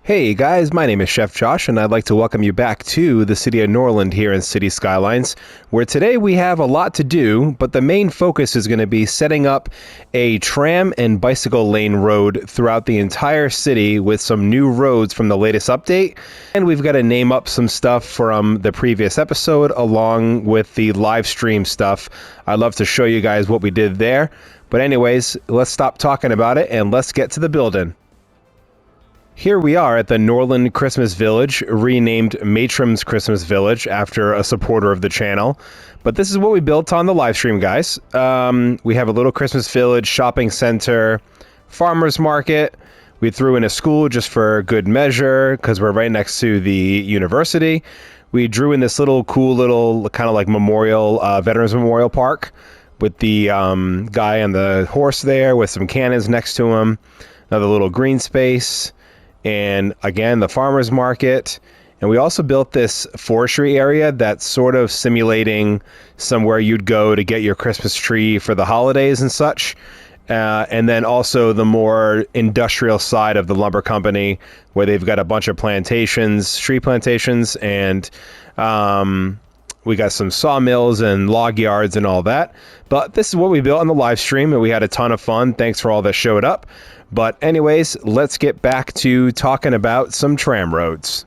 Hey guys, my name is Chef Josh, and I'd like to welcome you back to the city of Norland here in City Skylines, where today we have a lot to do, but the main focus is going to be setting up a tram and bicycle lane road throughout the entire city with some new roads from the latest update. And we've got to name up some stuff from the previous episode along with the live stream stuff. I'd love to show you guys what we did there. But anyways, let's stop talking about it and let's get to the building. Here we are at the Norland Christmas Village, renamed Matram's Christmas Village after a supporter of the channel. But this is what we built on the live stream, guys. We have a little Christmas village, shopping center, farmer's market. We threw in a school just for good measure because we're right next to the university. We drew in this little cool little kind of like memorial, Veterans Memorial Park with the guy on the horse there with some cannons next to him. Another little green space. And again, the farmer's market. And we also built this forestry area that's sort of simulating somewhere you'd go to get your Christmas tree for the holidays and such. And then also the more industrial side of the lumber company where they've got a bunch of plantations, tree plantations, and we got some sawmills and log yards and all that. But this is what we built on the live stream, and we had a ton of fun. Thanks for all that showed up. But anyways, let's get back to talking about some tram roads.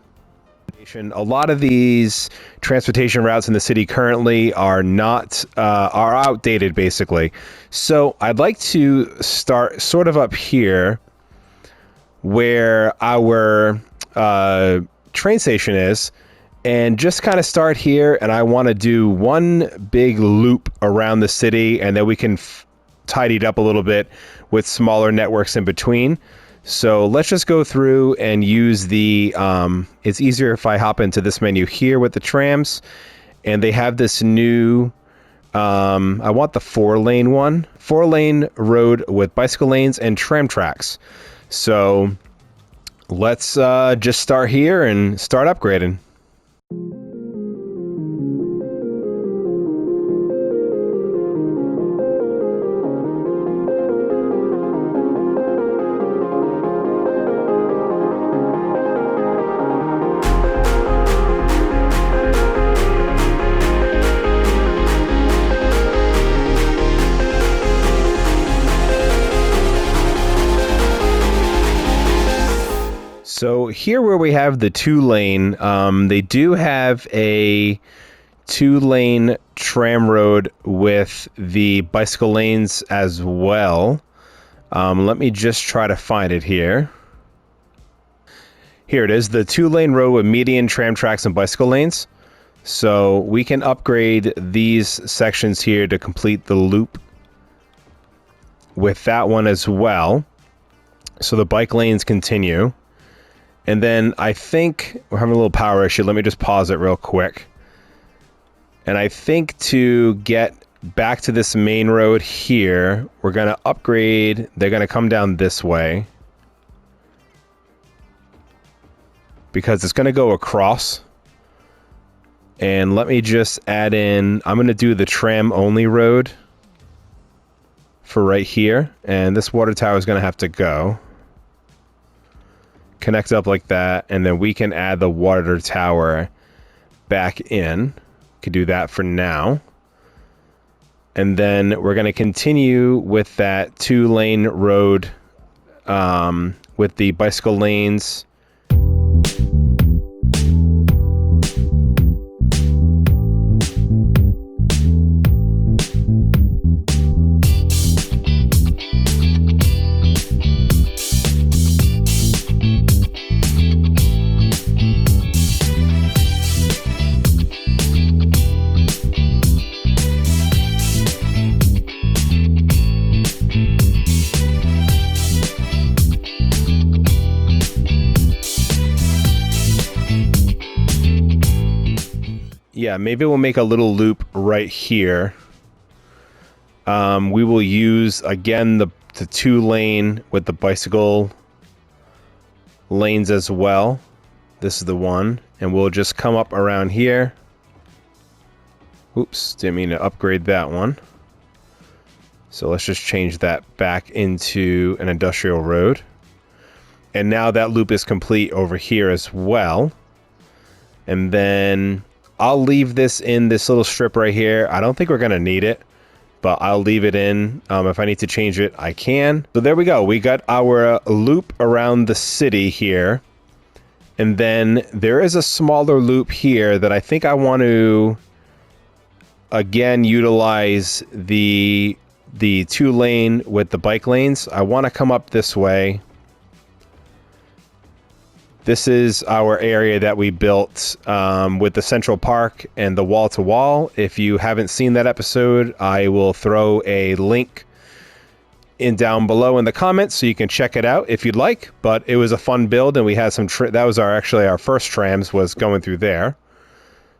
A lot of these transportation routes in the city currently are are outdated, basically. So I'd like to start sort of up here where our train station is, and just kind of start here. And I want to do one big loop around the city, and then we can tidy it up a little bit with smaller networks in between. So let's just go through and use the, it's easier if I hop into this menu here with the trams, and they have this new, I want the 4-lane one, 4-lane road with bicycle lanes and tram tracks. So let's just start here and start upgrading. So here where we have the 2-lane, they do have a 2-lane tram road with the bicycle lanes as well. Let me just try to find it here. Here it is, the 2-lane road with median tram tracks and bicycle lanes. So we can upgrade these sections here to complete the loop with that one as well. So the bike lanes continue. And then I think we're having a little power issue. Let me just pause it real quick. And I think to get back to this main road here, we're going to upgrade. They're going to come down this way, because it's going to go across. And let me just add in, I'm going to do the tram only road for right here. And this water tower is going to have to go. Connect up like that, and then we can add the water tower back in. Could do that for now. And then we're going to continue with that 2-lane road with the bicycle lanes. Yeah, maybe we'll make a little loop right here. We will use, again, the 2-lane with the bicycle lanes as well. This is the one. And we'll just come up around here. Oops, didn't mean to upgrade that one. So let's just change that back into an industrial road. And now that loop is complete over here as well. And then I'll leave this in this little strip right here. I don't think we're going to need it, but I'll leave it in. If I need to change it, I can. So there we go. We got our loop around the city here. And then there is a smaller loop here that I think I want to, again, utilize the 2-lane with the bike lanes. I want to come up this way. This is our area that we built with the Central Park and the wall-to-wall. If you haven't seen that episode, I will throw a link in down below in the comments so you can check it out if you'd like. But it was a fun build, and we had some... that was actually our first trams was going through there.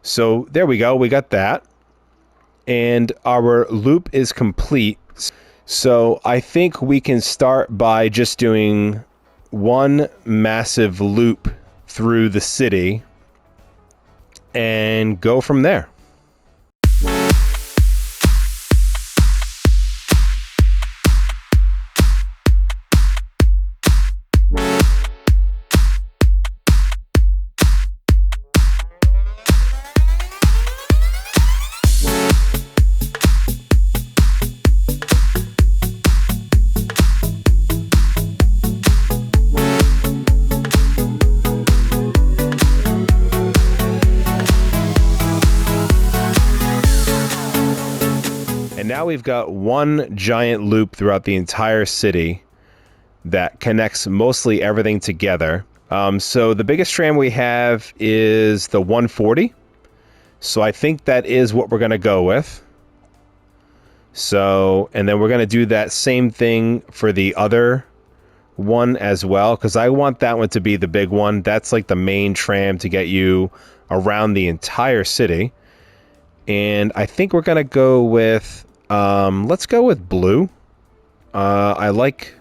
So there we go. We got that. And our loop is complete. So I think we can start by just doing one massive loop through the city and go from there. Now we've got one giant loop throughout the entire city that connects mostly everything together. So the biggest tram we have is the 140. So I think that is what we're going to go with. So, and then we're going to do that same thing for the other one as well, because I want that one to be the big one. That's like the main tram to get you around the entire city. And I think we're going to go with... let's go with blue. Let's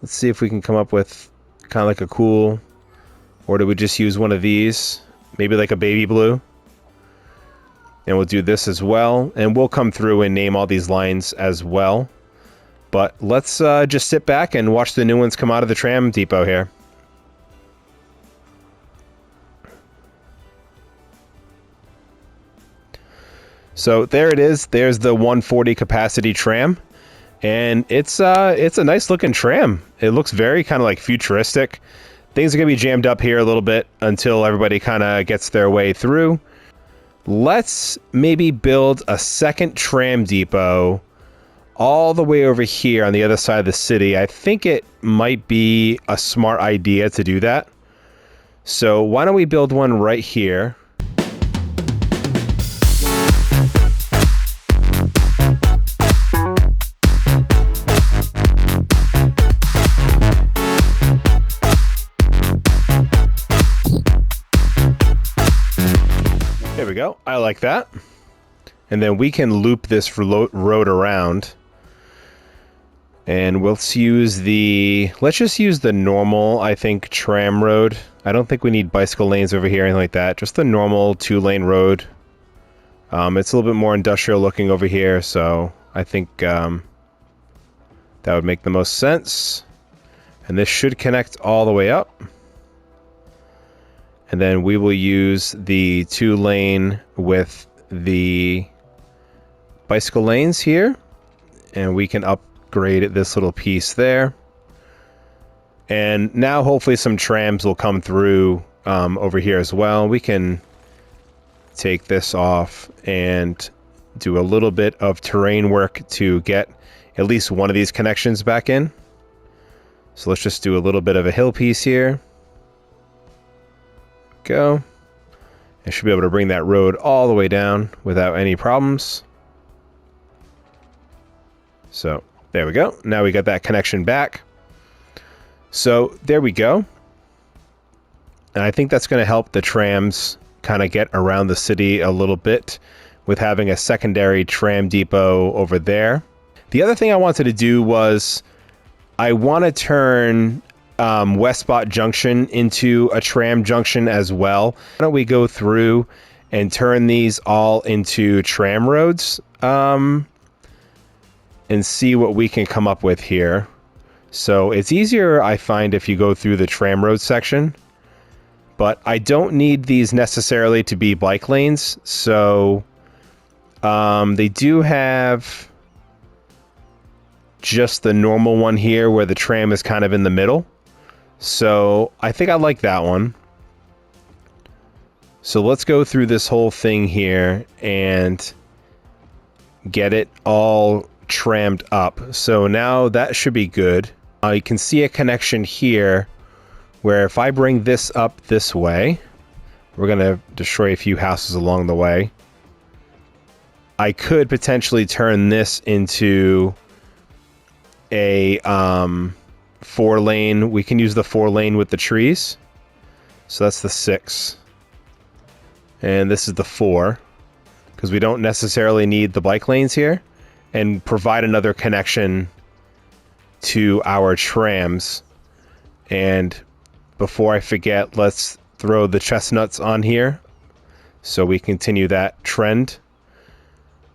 see if we can come up with kind of like a cool, or do we just use one of these? Maybe like a baby blue. And we'll do this as well. And we'll come through and name all these lines as well. But let's just sit back and watch the new ones come out of the tram depot here. So there it is. There's the 140 capacity tram, and it's a nice looking tram. It looks very kind of like futuristic. Things are gonna be jammed up here a little bit until everybody kind of gets their way through. Let's maybe build a second tram depot all the way over here on the other side of the city. I think it might be a smart idea to do that. So why don't we build one right here? There we go. I like that. And then we can loop this road around. And let's use let's just use the normal, I think, tram road. I don't think we need bicycle lanes over here or anything like that. Just the normal 2-lane road. It's a little bit more industrial looking over here, so I think that would make the most sense. And this should connect all the way up. And then we will use the 2-lane with the bicycle lanes here. And we can upgrade this little piece there. And now hopefully some trams will come through over here as well. We can take this off and do a little bit of terrain work to get at least one of these connections back in. So let's just do a little bit of a hill piece here. Go. I should be able to bring that road all the way down without any problems. So there we go. Now we got that connection back. So there we go. And I think that's going to help the trams kind of get around the city a little bit with having a secondary tram depot over there. The other thing I wanted to do was I want to turn Wesbot Junction into a tram junction as well. Why don't we go through and turn these all into tram roads and see what we can come up with here. So it's easier, I find, if you go through the tram road section. But I don't need these necessarily to be bike lanes. So they do have just the normal one here where the tram is kind of in the middle. So I think I like that one. So let's go through this whole thing here and get it all trammed up. So now that should be good. You can see a connection here where if I bring this up this way, we're going to destroy a few houses along the way. I could potentially turn this into a 4-lane. We can use the 4-lane with the trees. So that's the 6. And this is the 4. Because we don't necessarily need the bike lanes here. And provide another connection to our trams. And before I forget, let's throw the chestnuts on here so we continue that trend.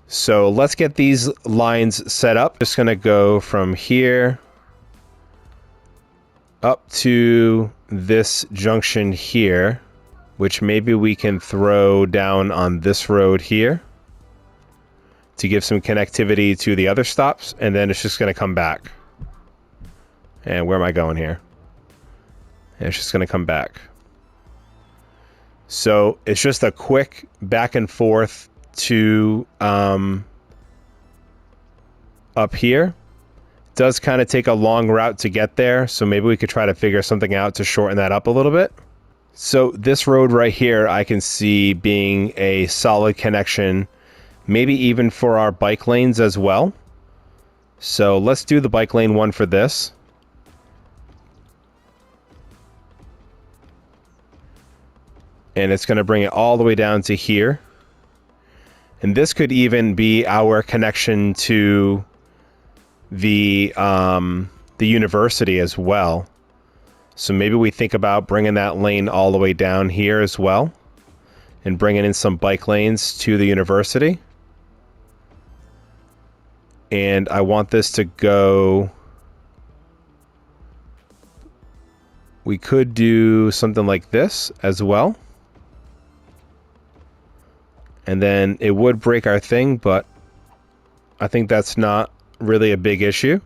So let's get these lines set up. Just going to go from here up to this junction here, which maybe we can throw down on this road here to give some connectivity to the other stops, and then it's just going to come back. And where am I going here? And it's just going to come back. So it's just a quick back and forth to up here. It does kind of take a long route to get there, so maybe we could try to figure something out to shorten that up a little bit. So this road right here I can see being a solid connection, maybe even for our bike lanes as well. So let's do the bike lane one for this. And it's going to bring it all the way down to here. And this could even be our connection to the university as well. So maybe we think about bringing that lane all the way down here as well. And bringing in some bike lanes to the university. And I want this to go... We could do something like this as well. And then it would break our thing, but I think that's not really a big issue.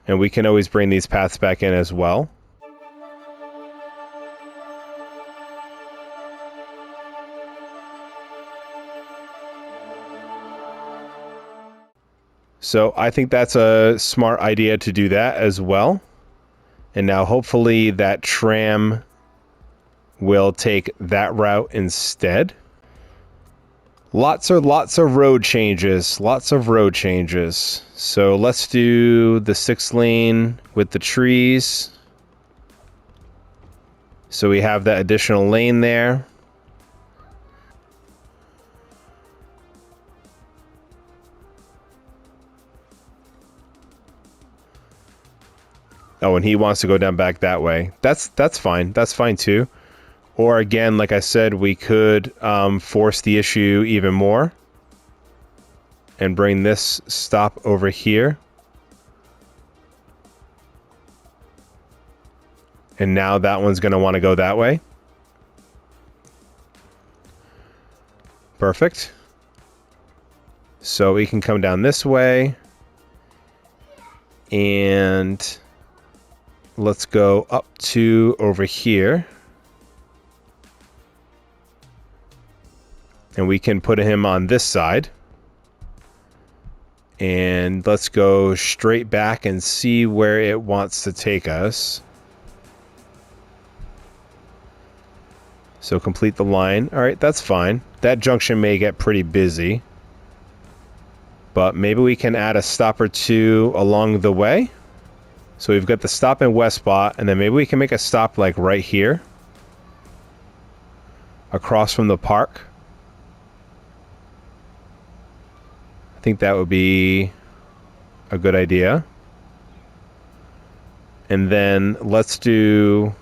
And we can always bring these paths back in as well. So I think that's a smart idea to do that as well. And now hopefully that tram will take that route instead. Lots of road changes. Lots of road changes. So let's do the 6-lane with the trees. So we have that additional lane there. Oh, and he wants to go down back that way. That's fine. That's fine too. Or again, like I said, we could force the issue even more and bring this stop over here. And now that one's going to want to go that way. Perfect. So we can come down this way. And let's go up to over here. And we can put him on this side. And let's go straight back and see where it wants to take us. So complete the line. All right, that's fine. That junction may get pretty busy. But maybe we can add a stop or two along the way. So we've got the stop in Wesbot, and then maybe we can make a stop like right here. Across from the park. I think that would be a good idea. And then let's do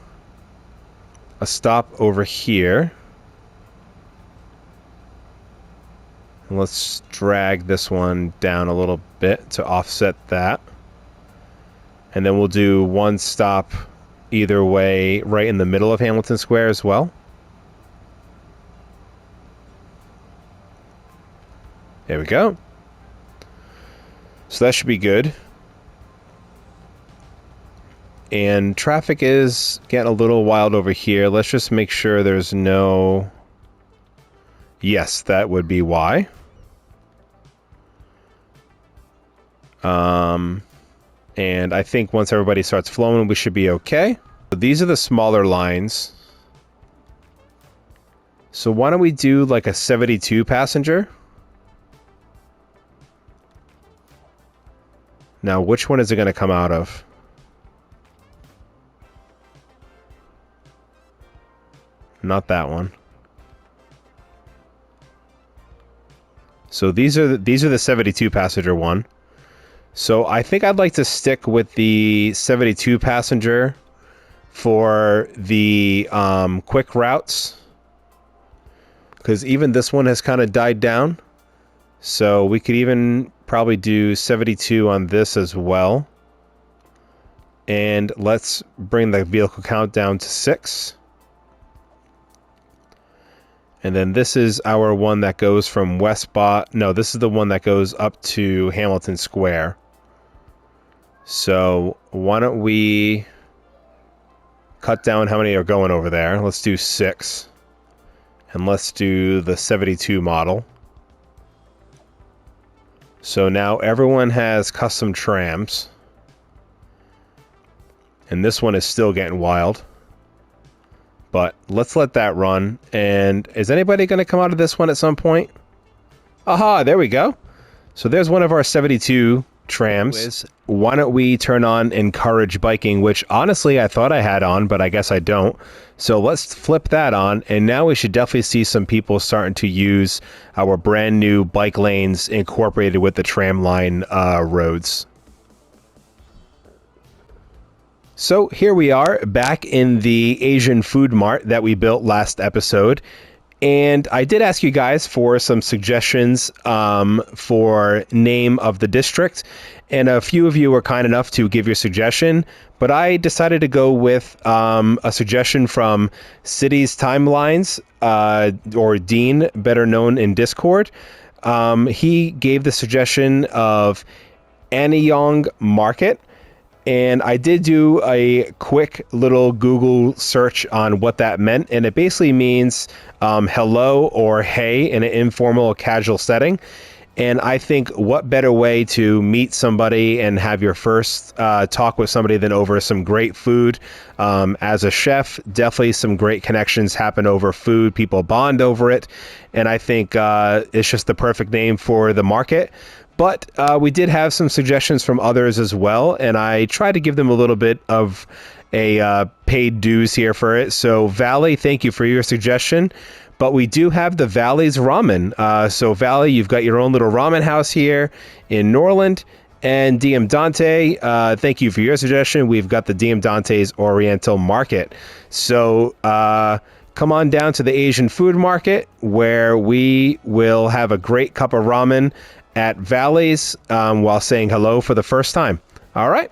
a stop over here. And let's drag this one down a little bit to offset that. And then we'll do one stop either way right in the middle of Hamilton Square as well. There we go. So that should be good. And traffic is getting a little wild over here. Let's just make sure there's no... Yes, that would be why. And I think once everybody starts flowing, we should be okay. So these are the smaller lines. So why don't we do like a 72 passenger? Now, which one is it going to come out of? Not that one. So these are the 72 passenger one. So I think I'd like to stick with the 72 passenger for the quick routes, because even this one has kind of died down. So we could even probably do 72 on this as well. And let's bring the vehicle count down to 6. And then this is our one that goes from Wesbot. No, this is the one that goes up to Hamilton Square. So why don't we cut down how many are going over there? Let's do 6. And let's do the 72 model. So now everyone has custom trams. And this one is still getting wild. But let's let that run. And is anybody going to come out of this one at some point? Aha, there we go. So there's one of our 72 trams. Why don't we turn on encourage biking, which honestly I thought I had on, but I guess I don't. So let's flip that on, and now we should definitely see some people starting to use our brand new bike lanes incorporated with the tram line roads. So here we are back in the Asian food mart that we built last episode. And I did ask you guys for some suggestions for name of the district. And a few of you were kind enough to give your suggestion. But I decided to go with a suggestion from Cities Timelines, or Dean, better known in Discord. He gave the suggestion of Anyong Market. And I did do a quick little Google search on what that meant. And it basically means hello or hey in an informal or casual setting. And I think what better way to meet somebody and have your first talk with somebody than over some great food. As a chef, definitely some great connections happen over food. People bond over it. And I think it's just the perfect name for the market. But we did have some suggestions from others as well, and I tried to give them a little bit of a paid dues here for it. So Valley, thank you for your suggestion. But we do have the Valley's Ramen. So Valley, you've got your own little ramen house here in Norland. And DM Dante, thank you for your suggestion. We've got the DM Dante's Oriental Market. So come on down to the Asian food market, where we will have a great cup of ramen at Valley's while saying hello for the first time. All right.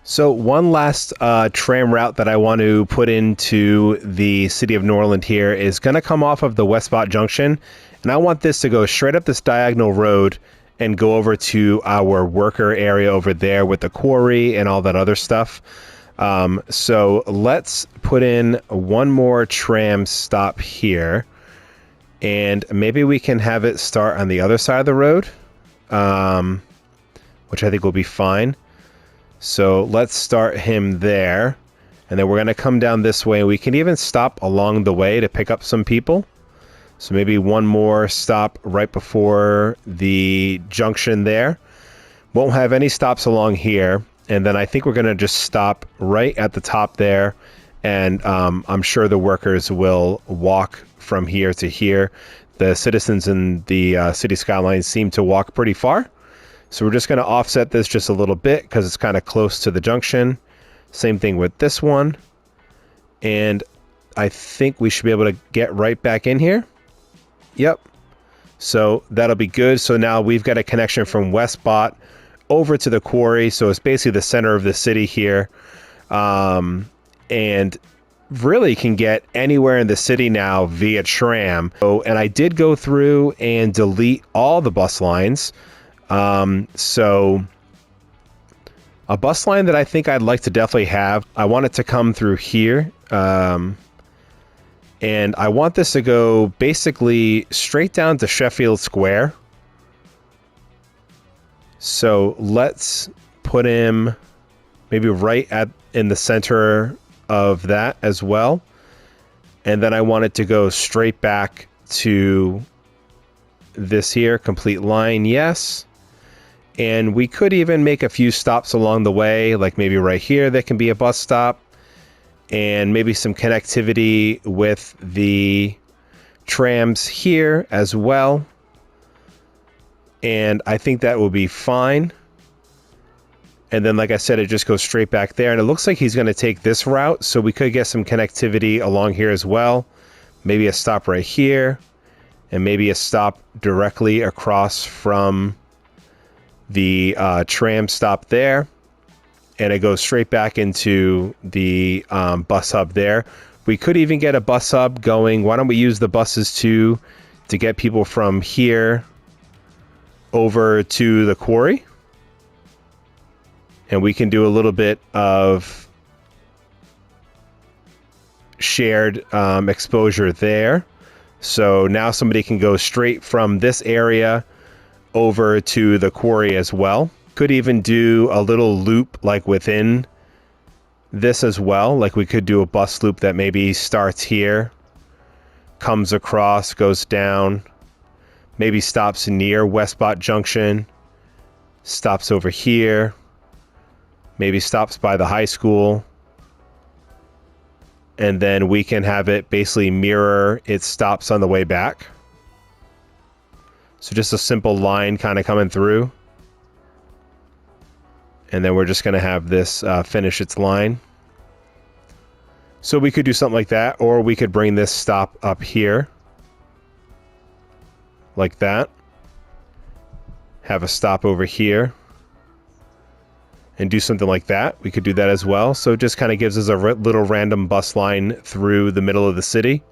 So one last tram route that I want to put into the city of Norland here is going to come off of the Wesbot Junction. And I want this to go straight up this diagonal road and go over to our worker area over there with the quarry and all that other stuff. So let's put in one more tram stop here. And maybe we can have it start on the other side of the road, which I think will be fine. So let's start him there. And then we're going to come down this way. We can even stop along the way to pick up some people. So maybe one more stop right before the junction there. Won't have any stops along here. And then I think we're going to just stop right at the top there. And I'm sure the workers will walk from here to here. The citizens in the city skylines seem to walk pretty far. So we're just going to offset this just a little bit because it's kind of close to the junction. Same thing with this one. And I think we should be able to get right back in here. Yep. So that'll be good. So now we've got a connection from Wesbot over to the quarry. So it's basically the center of the city here. And really can get anywhere in the city now via tram. Oh, and I did go through and delete all the bus lines. So a bus line that I think I'd like to definitely have, I want it to come through here. And I want this to go basically straight down to Sheffield Square. So let's put him maybe right in the center of that as well. And then I want it to go straight back to this here, complete line, yes. And we could even make a few stops along the way, like maybe right here that can be a bus stop. And maybe some connectivity with the trams here as well. And I think that will be fine. And then, like I said, it just goes straight back there. And it looks like he's going to take this route. So we could get some connectivity along here as well. Maybe a stop right here. And maybe a stop directly across from the tram stop there. And it goes straight back into the bus hub there. We could even get a bus hub going. Why don't we use the buses to get people from here over to the quarry? And we can do a little bit of shared exposure there. So now somebody can go straight from this area over to the quarry as well. Could even do a little loop like within this as well. Like we could do a bus loop that maybe starts here, comes across, goes down, maybe stops near Wesbot Junction, stops over here, maybe stops by the high school, and then we can have it basically mirror its stops on the way back. So just a simple line kind of coming through. And then we're just going to have this finish its line. So we could do something like that, or we could bring this stop up here. Like that. Have a stop over here. And do something like that. We could do that as well. So it just kind of gives us a little random bus line through the middle of the city.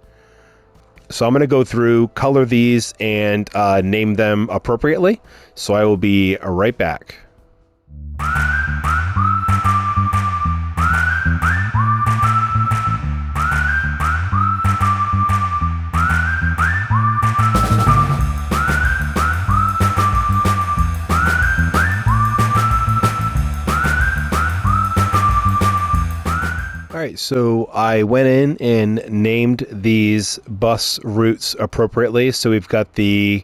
So I'm going to go through, color these, and name them appropriately. So I will be right back. Alright, so I went in and named these bus routes appropriately. So we've got the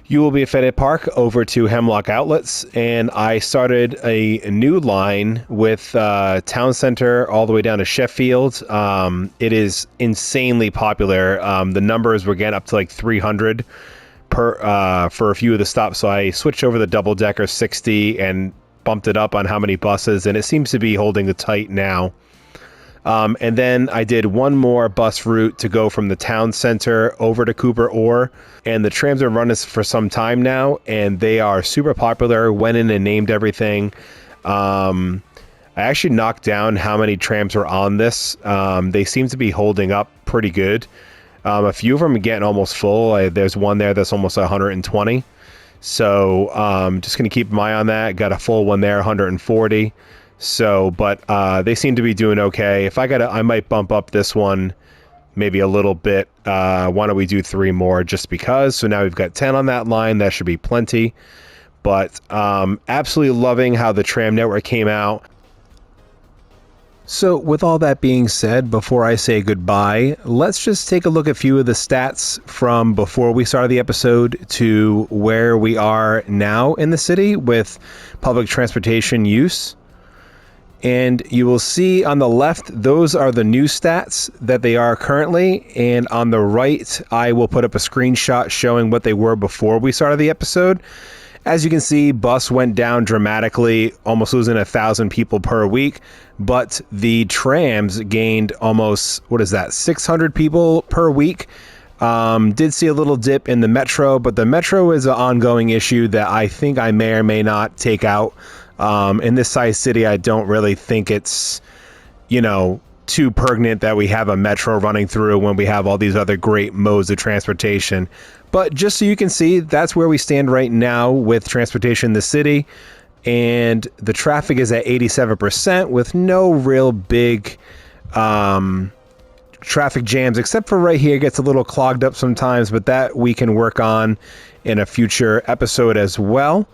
You Will Be Offended Park over to Hemlock Outlets, and I started a new line with Town Center all the way down to Sheffield. It is insanely popular. The numbers were getting up to like 300 per for a few of the stops, so I switched over the double-decker 60 and bumped it up on how many buses, and it seems to be holding the tight now. And then I did one more bus route to go from the town center over to Cooper Ore. And the trams have run this for some time now, and they are super popular. Went in and named everything. I actually knocked down how many trams were on this. They seem to be holding up pretty good. A few of them are getting almost full. There's one there that's almost 120. So just going to keep an eye on that. Got a full one there, 140. So, but they seem to be doing okay. If I might bump up this one maybe a little bit. Why don't we do 3 more just because? So now we've got 10 on that line. That should be plenty. But absolutely loving how the tram network came out. So with all that being said, before I say goodbye, let's just take a look at a few of the stats from before we started the episode to where we are now in the city with public transportation use. And you will see on the left, those are the new stats that they are currently. And on the right, I will put up a screenshot showing what they were before we started the episode. As you can see, bus went down dramatically, almost losing 1,000 people per week. But the trams gained almost, 600 people per week. Did see a little dip in the metro, but the metro is an ongoing issue that I think I may or may not take out. In this size city, I don't really think it's, too pertinent that we have a metro running through when we have all these other great modes of transportation. But just so you can see, that's where we stand right now with transportation in the city. And the traffic is at 87% with no real big traffic jams, except for right here. It gets a little clogged up sometimes, but that we can work on in a future episode as well.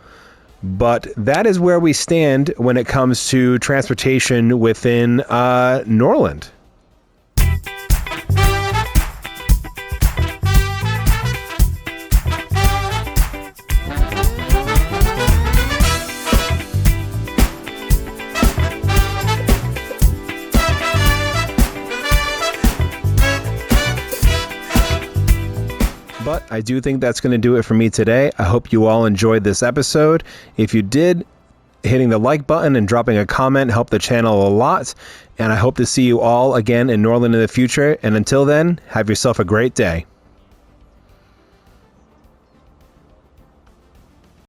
But that is where we stand when it comes to transportation within Norland. But I do think that's going to do it for me today. I hope you all enjoyed this episode. If you did, hitting the like button and dropping a comment helped the channel a lot. And I hope to see you all again in Norland in the future. And until then, have yourself a great day.